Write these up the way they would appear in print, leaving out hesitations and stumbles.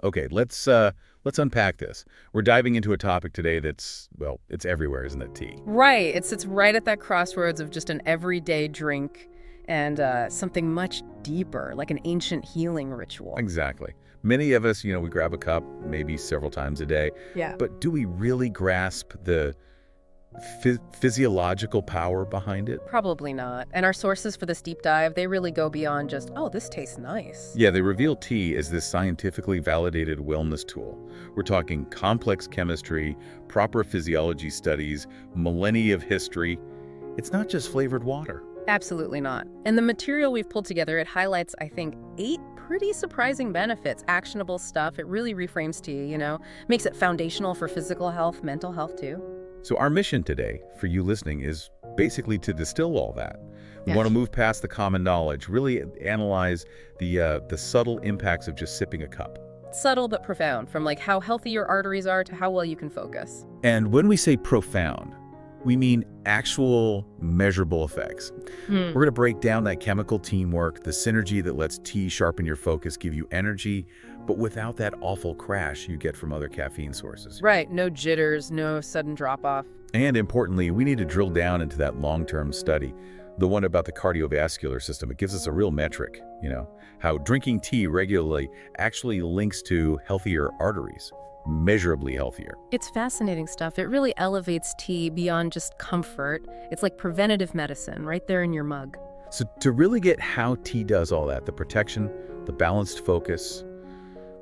Okay, let's unpack this. We're diving into a topic today that's, well, it's everywhere, isn't it, tea? Right. It sits right at that crossroads of just an everyday drink and something much deeper, like an ancient healing ritual. Exactly. Many of us, we grab a cup maybe several times a day, Yeah. but do we really grasp the physiological power behind it? Probably not. And our sources for this deep dive, they really go beyond just, oh, this tastes nice. Yeah, they reveal tea as this scientifically validated wellness tool. We're talking complex chemistry, proper physiology studies, millennia of history. It's not just flavored water. Absolutely not. And the material we've pulled together, it highlights, I think, 8 pretty surprising benefits, actionable stuff. It really reframes tea, makes it foundational for physical health, mental health too. So our mission today, for you listening, is basically to distill all that. We want to move past the common knowledge, really analyze the subtle impacts of just sipping a cup. Subtle but profound, from like how healthy your arteries are to how well you can focus. And when we say profound, we mean actual measurable effects. We're going to break down that chemical teamwork, the synergy that lets tea sharpen your focus, give you energy, but without that awful crash you get from other caffeine sources. Right, no jitters, no sudden drop-off. And importantly, we need to drill down into that long-term study, the one about the cardiovascular system. It gives us a real metric, how drinking tea regularly actually links to healthier arteries, measurably healthier. It's fascinating stuff. It really elevates tea beyond just comfort. It's like preventative medicine right there in your mug. So to really get how tea does all that, the protection, the balanced focus,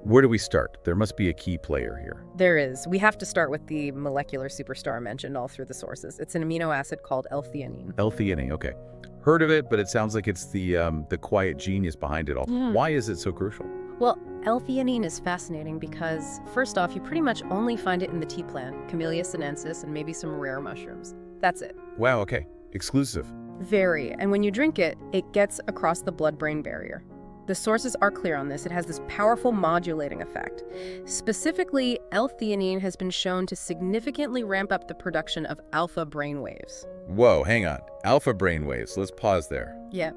where do we start? There must be a key player here. There is. We have to start with the molecular superstar mentioned all through the sources. It's an amino acid called L-theanine. L-theanine, okay. Heard of it, but it sounds like it's the quiet genius behind it all. Yeah. Why is it so crucial? Well, L-theanine is fascinating because, first off, you pretty much only find it in the tea plant, Camellia sinensis, and maybe some rare mushrooms. That's it. Wow, okay. Exclusive. Very. And when you drink it, it gets across the blood-brain barrier. The sources are clear on this. It has this powerful modulating effect. Specifically, L-theanine has been shown to significantly ramp up the production of alpha brainwaves. Whoa, hang on. Alpha brainwaves. Let's pause there. Yeah.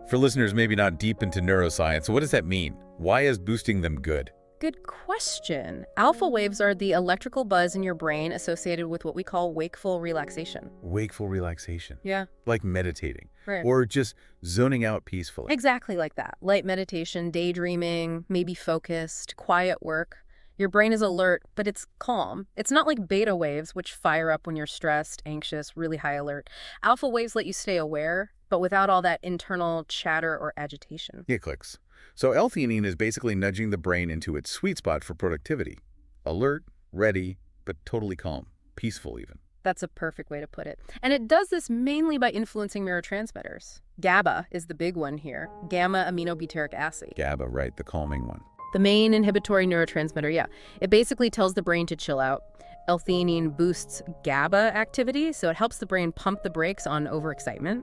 For listeners maybe not deep into neuroscience, what does that mean? Why is boosting them good? Good question. Alpha waves are the electrical buzz in your brain associated with what we call wakeful relaxation. Wakeful relaxation. Yeah. Like meditating. Right. Or just zoning out peacefully. Exactly like that. Light meditation, daydreaming, maybe focused, quiet work. Your brain is alert, but it's calm. It's not like beta waves, which fire up when you're stressed, anxious, really high alert. Alpha waves let you stay aware, but without all that internal chatter or agitation. It clicks. So L-theanine is basically nudging the brain into its sweet spot for productivity. Alert, ready, but totally calm. Peaceful even. That's a perfect way to put it. And it does this mainly by influencing neurotransmitters. GABA is the big one here. Gamma-aminobutyric acid. GABA, right, the calming one. The main inhibitory neurotransmitter, yeah. It basically tells the brain to chill out. L-theanine boosts GABA activity, so it helps the brain pump the brakes on overexcitement.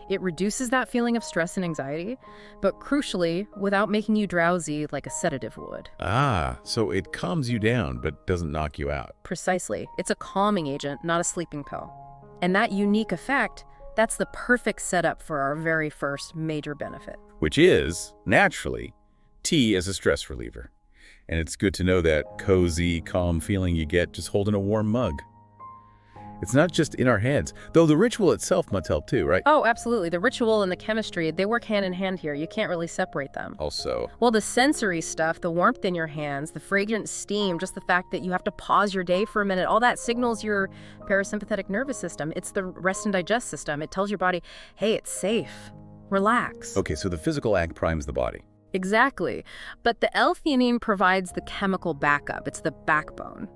It reduces that feeling of stress and anxiety, but crucially, without making you drowsy like a sedative would. Ah, so it calms you down, but doesn't knock you out. Precisely. It's a calming agent, not a sleeping pill. And that unique effect, that's the perfect setup for our very first major benefit. Which is, naturally, tea as a stress reliever. And it's good to know that cozy, calm feeling you get just holding a warm mug. It's not just in our heads, though the ritual itself must help too, right? Oh, absolutely. The ritual and the chemistry, they work hand in hand here. You can't really separate them. Also, Well, the sensory stuff, the warmth in your hands, the fragrant steam, just the fact that you have to pause your day for a minute, all that signals your parasympathetic nervous system. It's the rest and digest system. It tells your body, hey, it's safe. Relax. okay, so the physical act primes the body. Exactly. But the L-theanine provides the chemical backup. It's the backbone.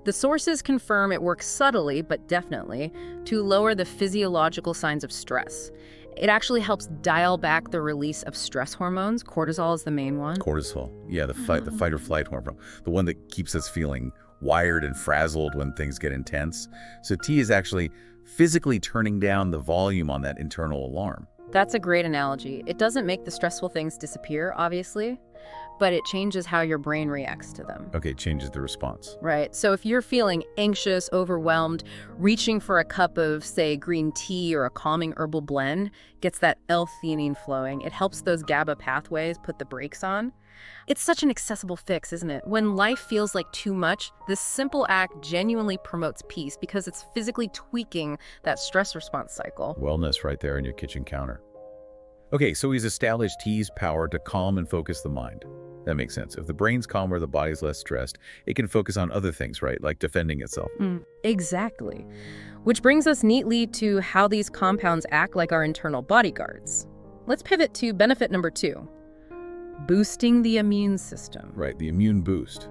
The sources confirm it works subtly, but definitely, to lower the physiological signs of stress. It actually helps dial back the release of stress hormones. Cortisol is the main one. Cortisol, yeah, the fight or flight hormone, the one that keeps us feeling wired and frazzled when things get intense. So tea is actually physically turning down the volume on that internal alarm. That's a great analogy. It doesn't make the stressful things disappear, obviously, but it changes how your brain reacts to them. Okay, changes the response. Right. So if you're feeling anxious, overwhelmed, reaching for a cup of, say, green tea or a calming herbal blend gets that L-theanine flowing. It helps those GABA pathways put the brakes on. It's such an accessible fix, isn't it? When life feels like too much, this simple act genuinely promotes peace because it's physically tweaking that stress response cycle. Wellness right there on your kitchen counter. Okay, so he's established tea's power to calm and focus the mind. That makes sense. If the brain's calmer, the body's less stressed, it can focus on other things, right? Like defending itself. Exactly. Which brings us neatly to how these compounds act like our internal bodyguards. Let's pivot to benefit number 2. Boosting the immune system. Right, the immune boost.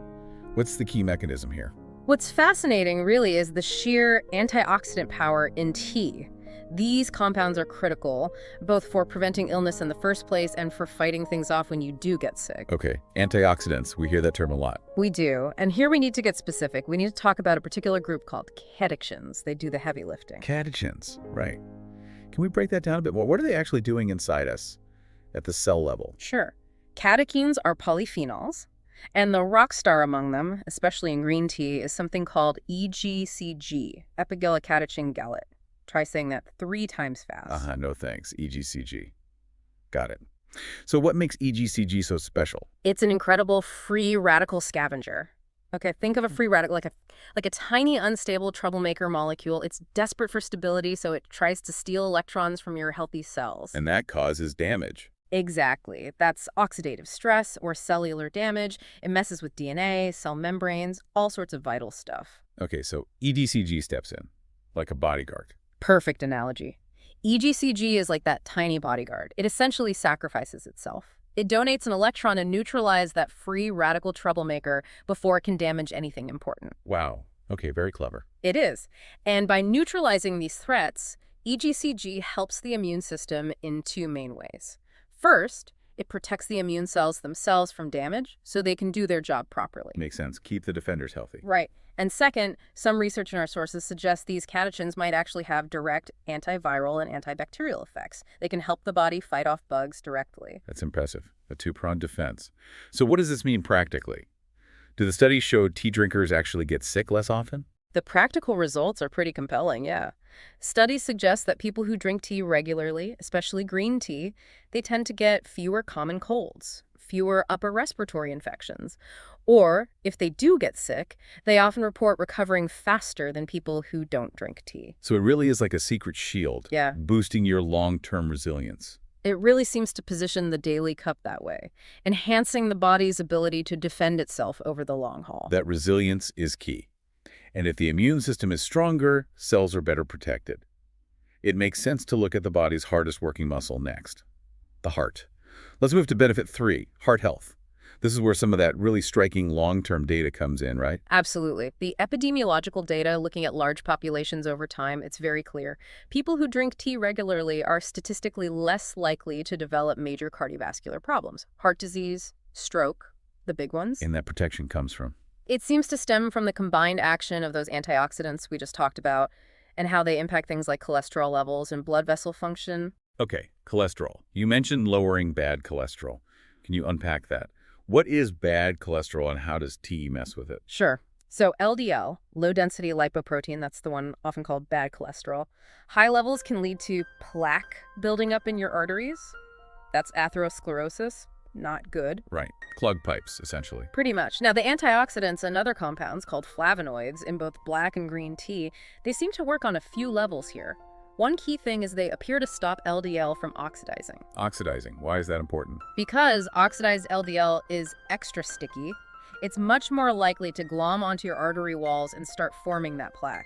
What's the key mechanism here? What's fascinating, really, is the sheer antioxidant power in tea. These compounds are critical, both for preventing illness in the first place and for fighting things off when you do get sick. Okay, antioxidants. We hear that term a lot. We do. And here we need to get specific. We need to talk about a particular group called catechins. They do the heavy lifting. Catechins, right. Can we break that down a bit more? What are they actually doing inside us at the cell level? Sure. Catechins are polyphenols, and the rock star among them, especially in green tea, is something called EGCG, epigallocatechin gallate. Try saying that 3 times fast. No thanks. EGCG. Got it. So what makes EGCG so special? It's an incredible free radical scavenger. Okay, think of a free radical like a tiny unstable troublemaker molecule. It's desperate for stability, so it tries to steal electrons from your healthy cells. And that causes damage. Exactly. That's oxidative stress or cellular damage. It messes with DNA, cell membranes, all sorts of vital stuff. Okay, so EGCG steps in, like a bodyguard. Perfect analogy. EGCG is like that tiny bodyguard. It essentially sacrifices itself. It donates an electron to neutralize that free radical troublemaker before it can damage anything important. Wow. Okay, very clever. It is. And by neutralizing these threats, EGCG helps the immune system in 2 main ways. First, it protects the immune cells themselves from damage so they can do their job properly. Makes sense. Keep the defenders healthy. Right. And second, some research in our sources suggests these catechins might actually have direct antiviral and antibacterial effects. They can help the body fight off bugs directly. That's impressive. A 2-pronged defense. So what does this mean practically? Do the studies show tea drinkers actually get sick less often? The practical results are pretty compelling, yeah. Studies suggest that people who drink tea regularly, especially green tea, they tend to get fewer common colds, fewer upper respiratory infections. Or, if they do get sick, they often report recovering faster than people who don't drink tea. So it really is like a secret shield, Yeah. boosting your long-term resilience. It really seems to position the daily cup that way, enhancing the body's ability to defend itself over the long haul. That resilience is key. And if the immune system is stronger, cells are better protected. It makes sense to look at the body's hardest working muscle next, the heart. Let's move to benefit 3, heart health. This is where some of that really striking long-term data comes in, right? Absolutely. The epidemiological data looking at large populations over time, it's very clear. People who drink tea regularly are statistically less likely to develop major cardiovascular problems. Heart disease, stroke, the big ones. And that protection comes from? It seems to stem from the combined action of those antioxidants we just talked about and how they impact things like cholesterol levels and blood vessel function. Okay, cholesterol. You mentioned lowering bad cholesterol. Can you unpack that? What is bad cholesterol and how does tea mess with it? Sure. So LDL, low-density lipoprotein, that's the one often called bad cholesterol. High levels can lead to plaque building up in your arteries. That's atherosclerosis. Not good. Right. Clog pipes, essentially. Pretty much. Now, the antioxidants and other compounds called flavonoids in both black and green tea, they seem to work on a few levels here. One key thing is they appear to stop LDL from oxidizing. Oxidizing. Why is that important? Because oxidized LDL is extra sticky, it's much more likely to glom onto your artery walls and start forming that plaque.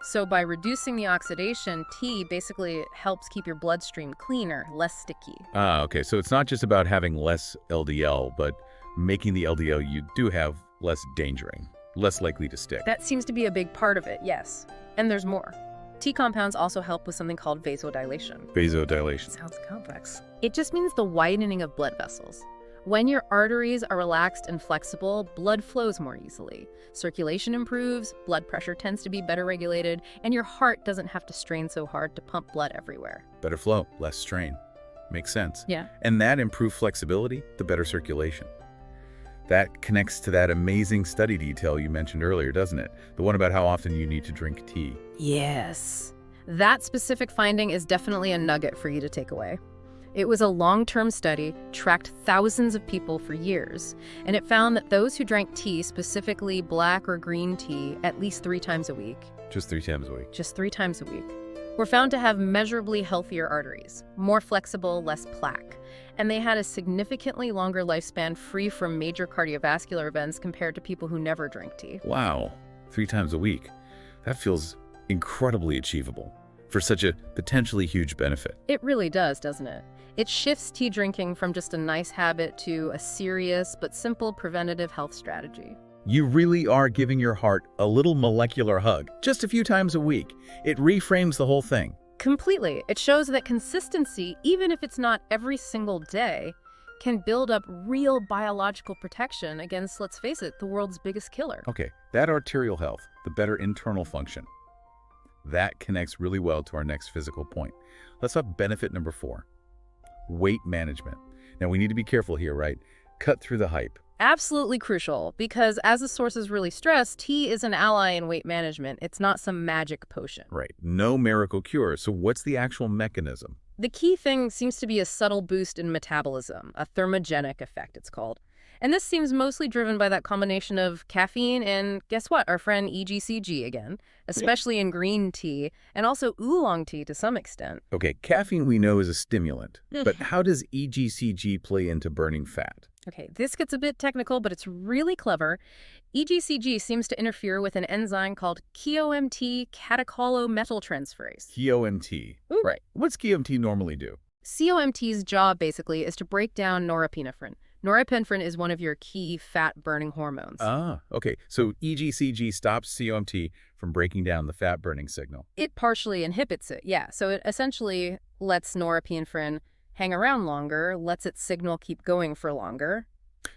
So by reducing the oxidation, tea basically helps keep your bloodstream cleaner, less sticky. Okay. So it's not just about having less LDL, but making the LDL you do have less endangering, less likely to stick. That seems to be a big part of it, yes. And there's more. Tea compounds also help with something called vasodilation. Vasodilation. Sounds complex. It just means the widening of blood vessels. When your arteries are relaxed and flexible, blood flows more easily. Circulation improves, blood pressure tends to be better regulated, and your heart doesn't have to strain so hard to pump blood everywhere. Better flow, less strain. Makes sense. Yeah. And that improved flexibility, the better circulation. That connects to that amazing study detail you mentioned earlier, doesn't it? The one about how often you need to drink tea. Yes. That specific finding is definitely a nugget for you to take away. It was a long-term study, tracked thousands of people for years, and it found that those who drank tea, specifically black or green tea, at least 3 times a week, Just 3 times a week. just 3 times a week, were found to have measurably healthier arteries, more flexible, less plaque, and they had a significantly longer lifespan free from major cardiovascular events compared to people who never drank tea. Wow, 3 times a week. That feels incredibly achievable for such a potentially huge benefit. It really does, doesn't it? It shifts tea drinking from just a nice habit to a serious but simple preventative health strategy. You really are giving your heart a little molecular hug, just a few times a week. It reframes the whole thing. Completely. It shows that consistency, even if it's not every single day, can build up real biological protection against, let's face it, the world's biggest killer. Okay, that arterial health, the better internal function, that connects really well to our next physical point. Let's talk benefit number 4, weight management. Now, we need to be careful here, right? Cut through the hype. Absolutely crucial, because as the sources really stress, tea is an ally in weight management. It's not some magic potion. Right, no miracle cure. So what's the actual mechanism? The key thing seems to be a subtle boost in metabolism, a thermogenic effect it's called. And this seems mostly driven by that combination of caffeine and, guess what, our friend EGCG again, especially in green tea, and also oolong tea to some extent. Okay, caffeine we know is a stimulant, but how does EGCG play into burning fat? Okay, this gets a bit technical, but it's really clever. EGCG seems to interfere with an enzyme called KOMT catechol-methyltransferase. KOMT. Ooh. Right. What's KOMT normally do? COMT's job, basically, is to break down norepinephrine. Norepinephrine is one of your key fat-burning hormones. Ah, okay. So EGCG stops COMT from breaking down the fat-burning signal. It partially inhibits it, yeah. So it essentially lets norepinephrine hang around longer, lets its signal keep going for longer.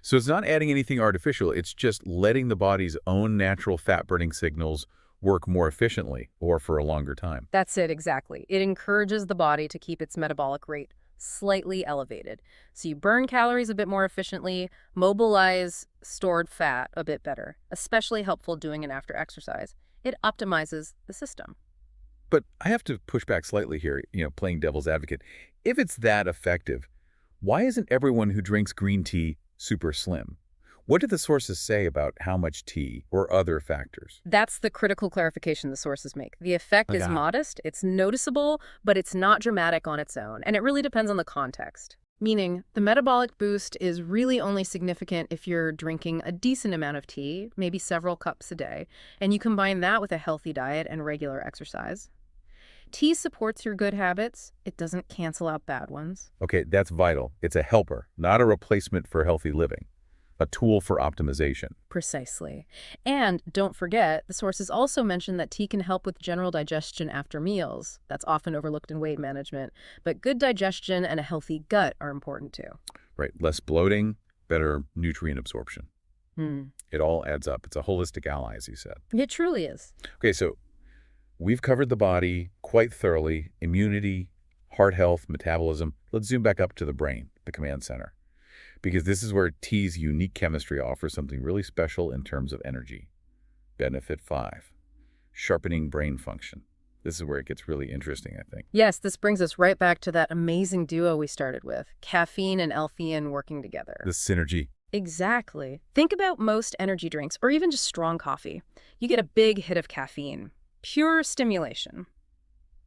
So it's not adding anything artificial. It's just letting the body's own natural fat-burning signals work more efficiently or for a longer time. That's it, exactly. It encourages the body to keep its metabolic rate slightly elevated. So you burn calories a bit more efficiently, mobilize stored fat a bit better, especially helpful doing and after exercise. It optimizes the system. But I have to push back slightly here, playing devil's advocate. If it's that effective, why isn't everyone who drinks green tea super slim? What do the sources say about how much tea or other factors? That's the critical clarification the sources make. The effect is modest, it's noticeable, but it's not dramatic on its own, and it really depends on the context. Meaning, the metabolic boost is really only significant if you're drinking a decent amount of tea, maybe several cups a day, and you combine that with a healthy diet and regular exercise. Tea supports your good habits. It doesn't cancel out bad ones. Okay, that's vital. It's a helper, not a replacement for healthy living. A tool for optimization. Precisely. And don't forget, the sources also mention that tea can help with general digestion after meals. That's often overlooked in weight management. But good digestion and a healthy gut are important too. Right. Less bloating, better nutrient absorption. It all adds up. It's a holistic ally, as you said. It truly is. Okay, so we've covered the body quite thoroughly. Immunity, heart health, metabolism. Let's zoom back up to the brain, the command center. Because this is where tea's unique chemistry offers something really special in terms of energy. Benefit 5, sharpening brain function. This is where it gets really interesting, I think. Yes, this brings us right back to that amazing duo we started with, caffeine and L-theanine working together. The synergy. Exactly. Think about most energy drinks, or even just strong coffee. You get a big hit of caffeine, pure stimulation.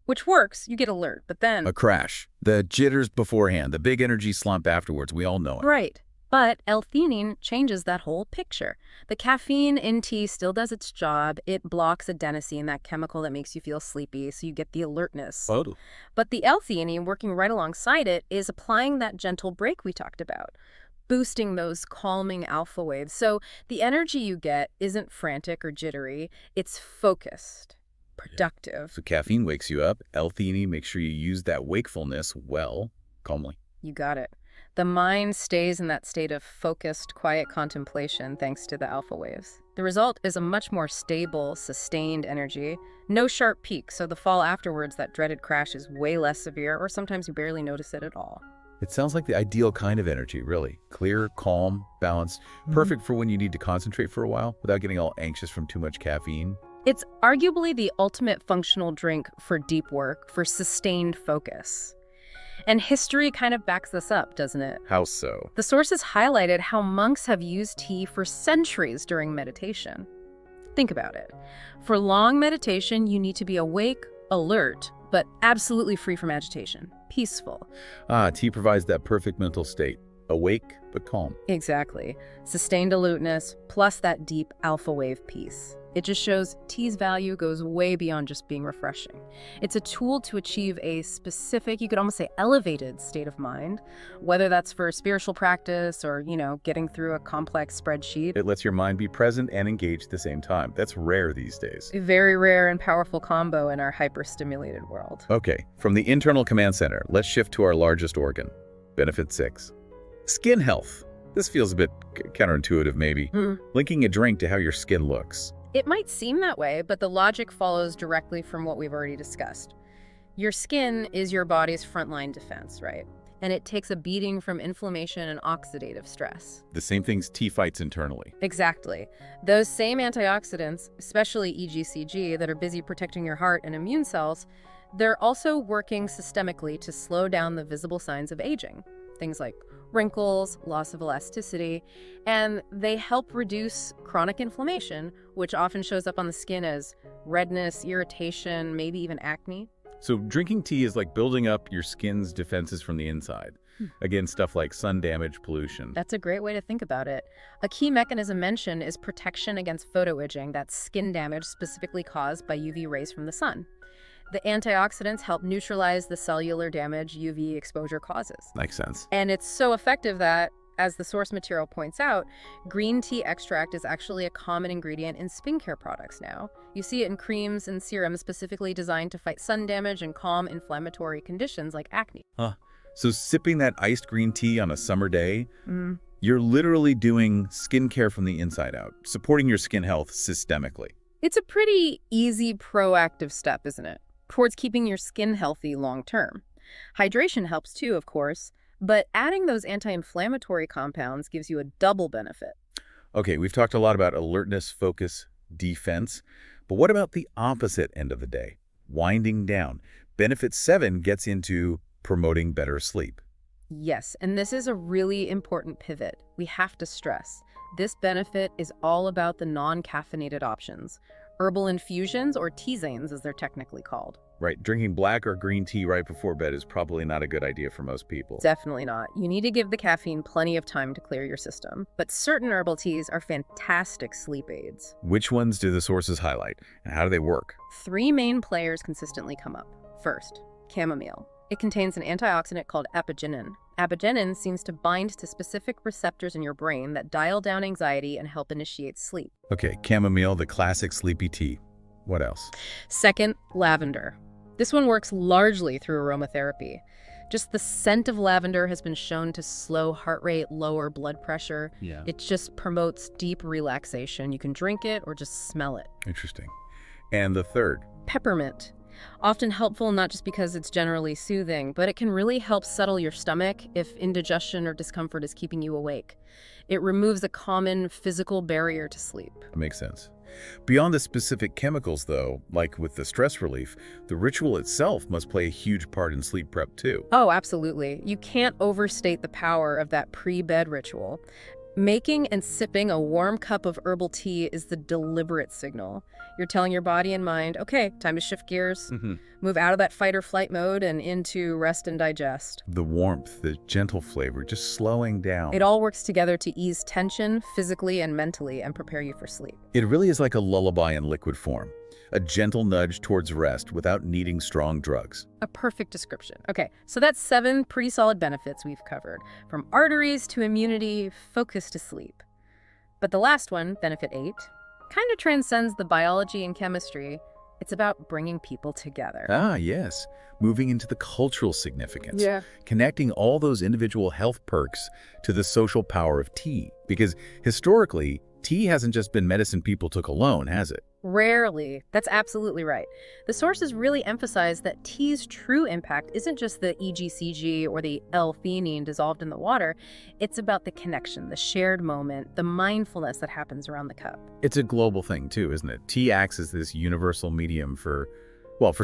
Which works, you get alert, but then... A crash. The jitters beforehand, the big energy slump afterwards. We all know it. Right. But L-theanine changes that whole picture. The caffeine in tea still does its job. It blocks adenosine, that chemical that makes you feel sleepy, so you get the alertness. Oh. But the L-theanine, working right alongside it, is applying that gentle break we talked about, boosting those calming alpha waves. So the energy you get isn't frantic or jittery. It's focused. Productive. So caffeine wakes you up. L-theanine makes sure you use that wakefulness well, calmly. You got it. The mind stays in that state of focused, quiet contemplation thanks to the alpha waves. The result is a much more stable, sustained energy. No sharp peak, so the fall afterwards, that dreaded crash, is way less severe, or sometimes you barely notice it at all. It sounds like the ideal kind of energy, really. Clear, calm, balanced, perfect for when you need to concentrate for a while without getting all anxious from too much caffeine. It's arguably the ultimate functional drink for deep work, for sustained focus. And history kind of backs this up, doesn't it? How so? The sources highlighted how monks have used tea for centuries during meditation. Think about it. For long meditation, you need to be awake, alert, but absolutely free from agitation, peaceful. Tea provides that perfect mental state. Awake, but calm. Exactly. Sustained alertness, plus that deep alpha wave peace. It just shows tea's value goes way beyond just being refreshing. It's a tool to achieve a specific, you could almost say elevated state of mind, whether that's for spiritual practice or, getting through a complex spreadsheet. It lets your mind be present and engaged at the same time. That's rare these days. A very rare and powerful combo in our hyper-stimulated world. Okay, from the internal command center, let's shift to our largest organ, benefit 6. Skin health. This feels a bit counterintuitive, maybe. Linking a drink to how your skin looks. It might seem that way, but the logic follows directly from what we've already discussed. Your skin is your body's frontline defense, right? And it takes a beating from inflammation and oxidative stress. The same things tea fights internally. Exactly. Those same antioxidants, especially EGCG, that are busy protecting your heart and immune cells, they're also working systemically to slow down the visible signs of aging. Things like wrinkles, loss of elasticity, and they help reduce chronic inflammation, which often shows up on the skin as redness, irritation, maybe even acne. So drinking tea is like building up your skin's defenses from the inside. Again, stuff like sun damage, pollution. That's a great way to think about it. A key mechanism mentioned is protection against photoaging, that's skin damage specifically caused by UV rays from the sun. The antioxidants help neutralize the cellular damage UV exposure causes. Makes sense. And it's so effective that, as the source material points out, green tea extract is actually a common ingredient in skincare products now. You see it in creams and serums specifically designed to fight sun damage and calm inflammatory conditions like acne. So sipping that iced green tea on a summer day, you're literally doing skincare from the inside out, supporting your skin health systemically. It's a pretty easy, proactive step, isn't it, towards keeping your skin healthy long-term. Hydration helps too, of course, but adding those anti-inflammatory compounds gives you a double benefit. Okay, we've talked a lot about alertness, focus, defense, but what about the opposite end of the day? Winding down. Benefit 7 gets into promoting better sleep. Yes, and this is a really important pivot. We have to stress. This benefit is all about the non-caffeinated options. Herbal infusions, or tisanes as they're technically called. Right, drinking black or green tea right before bed is probably not a good idea for most people. Definitely not. You need to give the caffeine plenty of time to clear your system. But certain herbal teas are fantastic sleep aids. Which ones do the sources highlight, and how do they work? 3 main players consistently come up. First, chamomile. It contains an antioxidant called apigenin. Apigenin seems to bind to specific receptors in your brain that dial down anxiety and help initiate sleep. Okay, chamomile, the classic sleepy tea. What else? Second, lavender. This one works largely through aromatherapy. Just the scent of lavender has been shown to slow heart rate, lower blood pressure. Yeah. It just promotes deep relaxation. You can drink it or just smell it. Interesting. And the third? Peppermint. Often helpful not just because it's generally soothing, but it can really help settle your stomach if indigestion or discomfort is keeping you awake. It removes a common physical barrier to sleep. That makes sense. Beyond the specific chemicals, though, like with the stress relief, the ritual itself must play a huge part in sleep prep, too. Oh, absolutely. You can't overstate the power of that pre-bed ritual. Making and sipping a warm cup of herbal tea is the deliberate signal. You're telling your body and mind, okay, time to shift gears, move out of that fight or flight mode and into rest and digest. The warmth, the gentle flavor, just slowing down. It all works together to ease tension physically and mentally and prepare you for sleep. It really is like a lullaby in liquid form. A gentle nudge towards rest without needing strong drugs. A perfect description. Okay, so that's 7 pretty solid benefits we've covered, from arteries to immunity, focus to sleep. But the last one, benefit 8, kind of transcends the biology and chemistry. It's about bringing people together. Ah, yes. Moving into the cultural significance. Yeah. Connecting all those individual health perks to the social power of tea. Because historically, tea hasn't just been medicine people took alone, has it? Rarely. That's absolutely right. The sources really emphasize that tea's true impact isn't just the EGCG or the L-theanine dissolved in the water. It's about the connection, the shared moment, the mindfulness that happens around the cup. It's a global thing too, isn't it? Tea acts as this universal medium for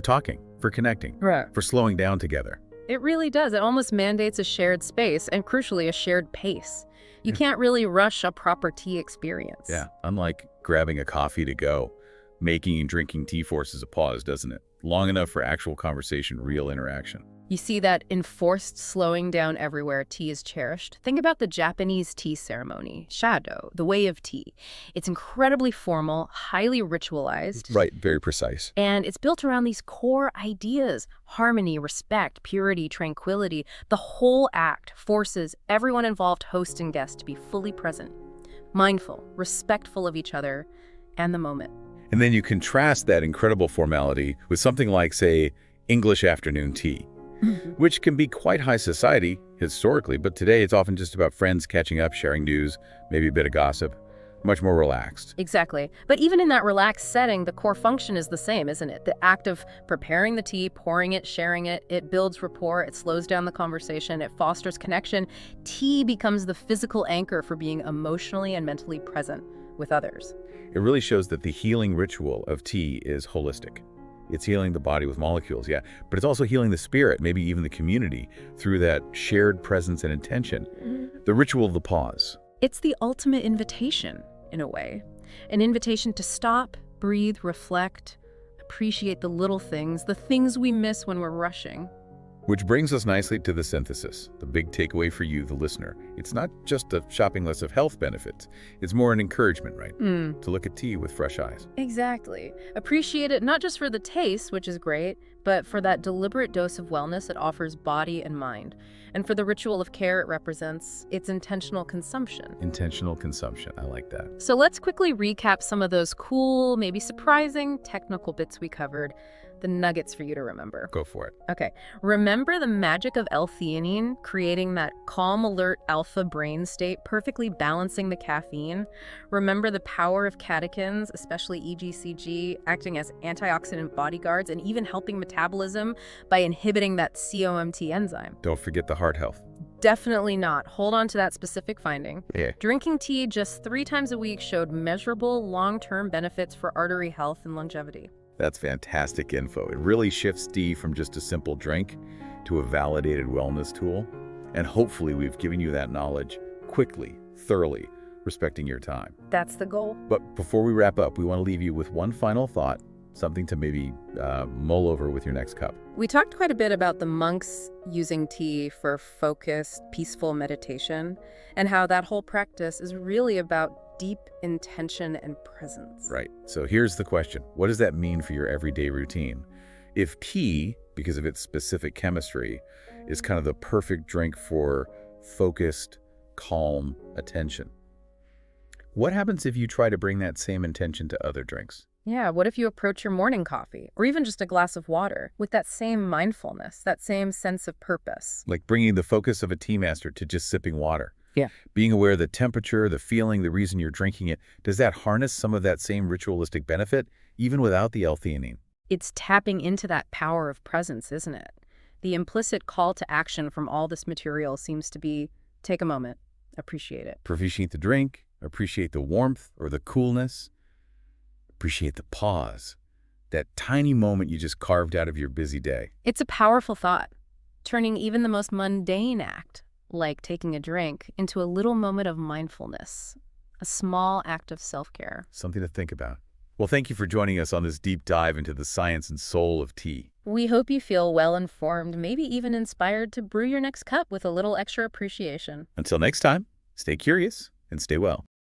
talking, for connecting, Right. for slowing down together. It really does. It almost mandates a shared space and, crucially, a shared pace. You can't really rush a proper tea experience. Yeah, unlike grabbing a coffee to go, making and drinking tea forces a pause, doesn't it? Long enough for actual conversation, real interaction. You see that enforced slowing down everywhere tea is cherished? Think about the Japanese tea ceremony, Shado, the way of tea. It's incredibly formal, highly ritualized. Right, very precise. And it's built around these core ideas: harmony, respect, purity, tranquility. The whole act forces everyone involved, host and guest, to be fully present, mindful, respectful of each other and the moment. And then you contrast that incredible formality with something like, say, English afternoon tea, which can be quite high society historically, but today it's often just about friends catching up, sharing news, maybe a bit of gossip, much more relaxed. Exactly. But even in that relaxed setting, the core function is the same, isn't it? The act of preparing the tea, pouring it, sharing it, it builds rapport, it slows down the conversation, it fosters connection. Tea becomes the physical anchor for being emotionally and mentally present with others. It really shows that the healing ritual of tea is holistic. It's healing the body with molecules, yeah, but it's also healing the spirit, maybe even the community, through that shared presence and intention. The ritual of the pause. It's the ultimate invitation, in a way. An invitation to stop, breathe, reflect, appreciate the little things, the things we miss when we're rushing. Which brings us nicely to the synthesis, the big takeaway for you, the listener. It's not just a shopping list of health benefits. It's more an encouragement, right? To look at tea with fresh eyes. Exactly. Appreciate it not just for the taste, which is great, but for that deliberate dose of wellness it offers body and mind. And for the ritual of care it represents, its intentional consumption. Intentional consumption, I like that. So let's quickly recap some of those cool, maybe surprising, technical bits we covered. The nuggets for you to remember. Go for it. Okay. Remember the magic of L-theanine, creating that calm, alert alpha brain state, perfectly balancing the caffeine. Remember the power of catechins, especially EGCG, acting as antioxidant bodyguards and even helping metabolism by inhibiting that COMT enzyme. Don't forget the heart health. Definitely not. Hold on to that specific finding. Yeah. Drinking tea just 3 times a week showed measurable long-term benefits for artery health and longevity. That's fantastic info. It really shifts tea from just a simple drink to a validated wellness tool. And hopefully we've given you that knowledge quickly, thoroughly, respecting your time. That's the goal. But before we wrap up, we want to leave you with one final thought, something to maybe mull over with your next cup. We talked quite a bit about the monks using tea for focused, peaceful meditation, and how that whole practice is really about deep intention and presence. Right. So here's the question. What does that mean for your everyday routine? If tea, because of its specific chemistry, is kind of the perfect drink for focused, calm attention, what happens if you try to bring that same intention to other drinks? Yeah, what if you approach your morning coffee, or even just a glass of water, with that same mindfulness, that same sense of purpose? Like bringing the focus of a tea master to just sipping water. Yeah. Being aware of the temperature, the feeling, the reason you're drinking it, does that harness some of that same ritualistic benefit, even without the L-theanine? It's tapping into that power of presence, isn't it? The implicit call to action from all this material seems to be, take a moment, appreciate it. Appreciate the drink, appreciate the warmth or the coolness, appreciate the pause, that tiny moment you just carved out of your busy day. It's a powerful thought, turning even the most mundane act, like taking a drink, into a little moment of mindfulness, a small act of self-care. Something to think about. Well, thank you for joining us on this deep dive into the science and soul of tea. We hope you feel well-informed, maybe even inspired to brew your next cup with a little extra appreciation. Until next time, stay curious and stay well.